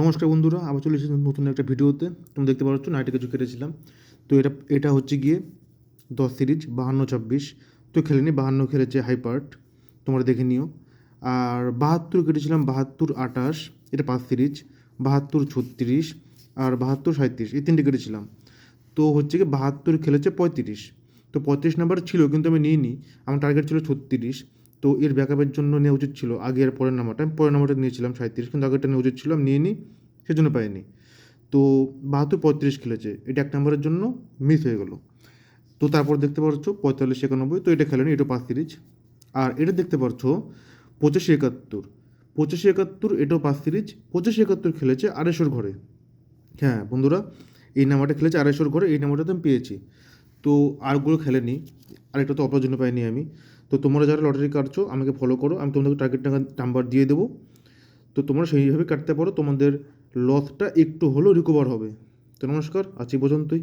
নমস্কার বন্ধুরা, আবার চলে এসেছি নতুন একটা ভিডিওতে। তুমি দেখতে পাচ্ছ নাইটে কিছু কেটেছিলাম। তো এটা হচ্ছে গিয়ে 10 সিরিজ 52-26। তো খেলেনি, 52 খেলেছে হাইপার্ট, তোমরা দেখে নিও। আর 72 কেটেছিলাম, 72-28, এটা 5 সিরিজ। 72-36 আর 72-37, এই তিনটে কেটেছিলাম। তো হচ্ছে কি 72 খেলেছে 35। তো 35 নাম্বার ছিল কিন্তু আমি নিইনি, আমার টার্গেট ছিল 36। তো এর ব্যাকআপের জন্য নেওয়া উচিত ছিল আগে আর পরের নাম্বারটা, আমি পরের নাম্বারটা নিয়েছিলাম 37, কিন্তু আগেরটা নেওয়া উচিত ছিল, আমি নিয়ে নিই, সেজন্য পাইনি। তো 72-35 খেলেছে, এটা 1 নাম্বারের জন্য মিস হয়ে গেলো। তো তারপর দেখতে পাচ্ছ 45-91, তো এটা খেলেনি, এটা 5 সিরিজ। আর এটা দেখতে পাচ্ছ 85-71। 85-71 এটাও 5 সিরিজ। 85-71 খেলেছে 250 ঘরে। হ্যাঁ বন্ধুরা, এই নাম্বারটা খেলেছে 250 ঘরে, এই নাম্বারটা তো আমি পেয়েছি। তো আরগুলো খেলেনি, আরেকটা তো অপার জন্য পাইনি আমি। তো তোমরা যারা লটারি কাটছো আমাকে ফলো করো, আমি তোমাদেরকে টার্গেট নাম্বার দিয়ে দেবো। তো তোমরা সেইভাবে কাটতে পারো, তোমাদের লসটা একটু হলেও রিকভার হবে। তো নমস্কার, আজ এই পর্যন্তই।